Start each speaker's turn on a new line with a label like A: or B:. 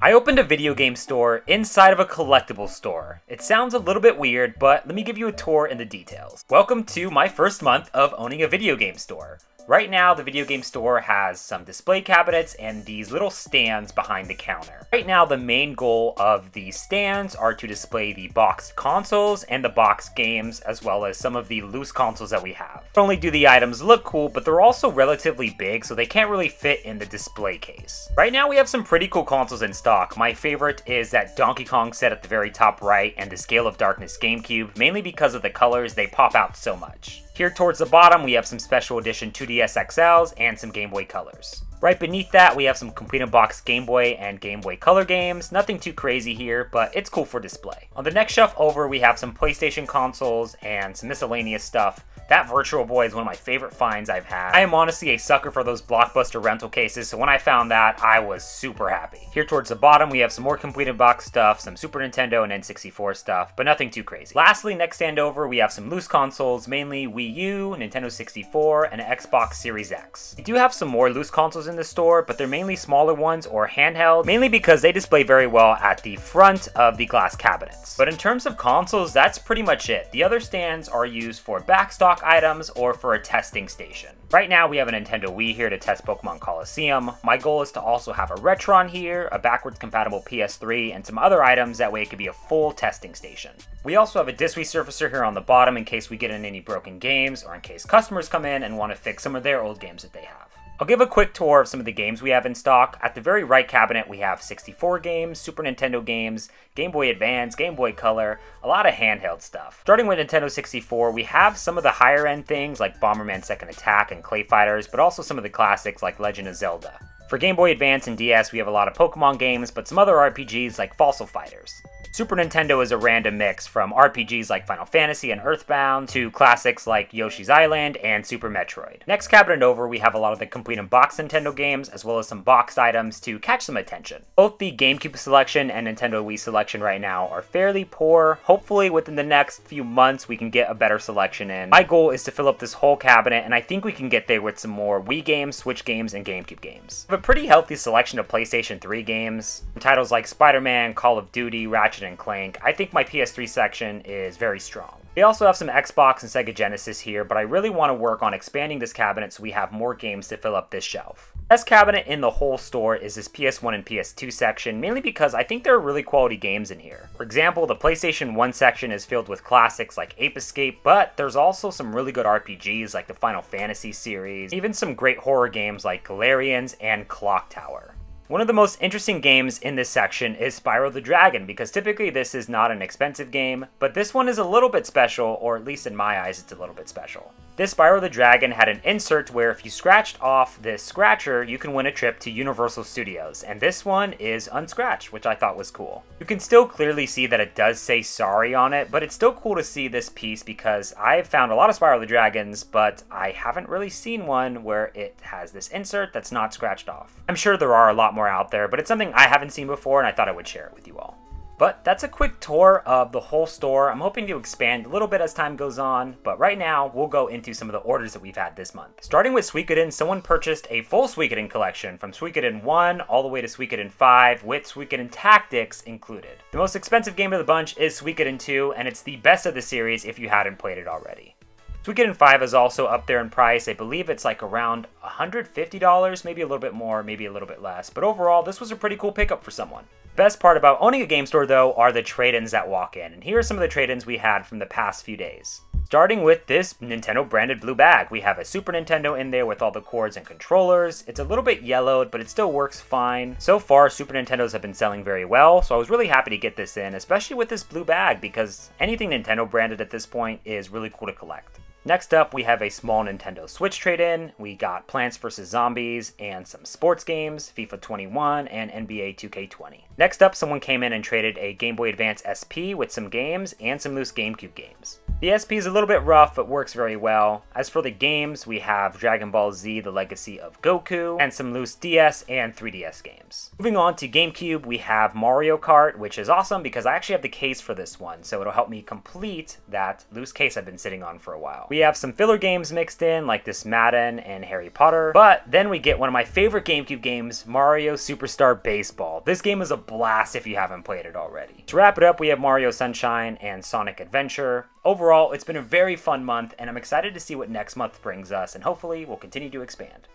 A: I opened a video game store inside of a collectible store. It sounds a little bit weird, but let me give you a tour in the details. Welcome to my first month of owning a video game store. Right now, the video game store has some display cabinets and these little stands behind the counter. Right now, the main goal of these stands are to display the boxed consoles and the boxed games, as well as some of the loose consoles that we have. Not only do the items look cool, but they're also relatively big, so they can't really fit in the display case. Right now, we have some pretty cool consoles in stock. My favorite is that Donkey Kong set at the very top right and the Scale of Darkness GameCube, mainly because of the colors, they pop out so much. Here towards the bottom, we have some special edition 2DS XLs and some Game Boy Colors. Right beneath that, we have some complete in-box Game Boy and Game Boy Color games. Nothing too crazy here, but it's cool for display. On the next shelf over, we have some PlayStation consoles and some miscellaneous stuff. That Virtual Boy is one of my favorite finds I've had. I am honestly a sucker for those Blockbuster rental cases, so when I found that, I was super happy. Here towards the bottom, we have some more complete in-box stuff, some Super Nintendo and N64 stuff, but nothing too crazy. Lastly, next stand over, we have some loose consoles, mainly Wii U, Nintendo 64, and Xbox Series X. We do have some more loose consoles in the store, but they're mainly smaller ones or handheld, mainly because they display very well at the front of the glass cabinets. But in terms of consoles, that's pretty much it. The other stands are used for backstock items or for a testing station. Right now we have a Nintendo Wii here to test Pokemon Colosseum. My goal is to also have a Retron here, a backwards compatible PS3, and some other items, that way it could be a full testing station. We also have a disc resurfacer here on the bottom in case we get in any broken games or in case customers come in and want to fix some of their old games that they have. I'll give a quick tour of some of the games we have in stock. At the very right cabinet, we have 64 games, Super Nintendo games, Game Boy Advance, Game Boy Color, a lot of handheld stuff. Starting with Nintendo 64, we have some of the higher end things like Bomberman Second Attack and Clay Fighters, but also some of the classics like Legend of Zelda. For Game Boy Advance and DS, we have a lot of Pokemon games, but some other RPGs like Fossil Fighters. Super Nintendo is a random mix from RPGs like Final Fantasy and Earthbound to classics like Yoshi's Island and Super Metroid. Next cabinet over, we have a lot of the complete and boxed Nintendo games, as well as some boxed items to catch some attention. Both the GameCube selection and Nintendo Wii selection right now are fairly poor. Hopefully within the next few months we can get a better selection in. My goal is to fill up this whole cabinet, and I think we can get there with some more Wii games, Switch games, and GameCube games. We have a pretty healthy selection of PlayStation 3 games. Titles like Spider-Man, Call of Duty, Ratchet and Clank. I think my PS3 section is very strong. We also have some Xbox and Sega Genesis here, but I really want to work on expanding this cabinet so we have more games to fill up this shelf. Best cabinet in the whole store is this PS1 and PS2 section, mainly because I think there are really quality games in here. For example, the PlayStation 1 section is filled with classics like Ape Escape, but there's also some really good RPGs like the Final Fantasy series, even some great horror games like Galarians and Clock Tower. One of the most interesting games in this section is Spyro the Dragon, because typically this is not an expensive game, but this one is a little bit special, or at least in my eyes it's a little bit special. This Spyro the Dragon had an insert where if you scratched off this scratcher, you can win a trip to Universal Studios, and this one is unscratched, which I thought was cool. You can still clearly see that it does say sorry on it, but it's still cool to see this piece because I've found a lot of Spyro the Dragons, but I haven't really seen one where it has this insert that's not scratched off. I'm sure there are a lot more out there, but it's something I haven't seen before and I thought I would share it with you all. But that's a quick tour of the whole store. I'm hoping to expand a little bit as time goes on, but right now we'll go into some of the orders that we've had this month. Starting with Suikoden, someone purchased a full Suikoden collection from Suikoden 1 all the way to Suikoden 5 with Suikoden Tactics included. The most expensive game of the bunch is Suikoden 2, and it's the best of the series if you hadn't played it already. Suikoden 5 is also up there in price. I believe it's like around $150, maybe a little bit more, maybe a little bit less. But overall, this was a pretty cool pickup for someone. Best part about owning a game store, though, are the trade-ins that walk in. And here are some of the trade-ins we had from the past few days. Starting with this Nintendo branded blue bag. We have a Super Nintendo in there with all the cords and controllers. It's a little bit yellowed, but it still works fine. So far, Super Nintendos have been selling very well, so I was really happy to get this in, especially with this blue bag, because anything Nintendo branded at this point is really cool to collect. Next up, we have a small Nintendo Switch trade-in. We got Plants vs. Zombies and some sports games, FIFA 21 and NBA 2K20. Next up, someone came in and traded a Game Boy Advance SP with some games and some loose GameCube games. The SP is a little bit rough, but works very well. As for the games, we have Dragon Ball Z: The Legacy of Goku, and some loose DS and 3DS games. Moving on to GameCube, we have Mario Kart, which is awesome because I actually have the case for this one, so it'll help me complete that loose case I've been sitting on for a while. We have some filler games mixed in, like this Madden and Harry Potter, but then we get one of my favorite GameCube games, Mario Superstar Baseball. This game is a blast if you haven't played it already. To wrap it up, we have Mario Sunshine and Sonic Adventure. Overall, it's been a very fun month, and I'm excited to see what next month brings us, and hopefully we'll continue to expand.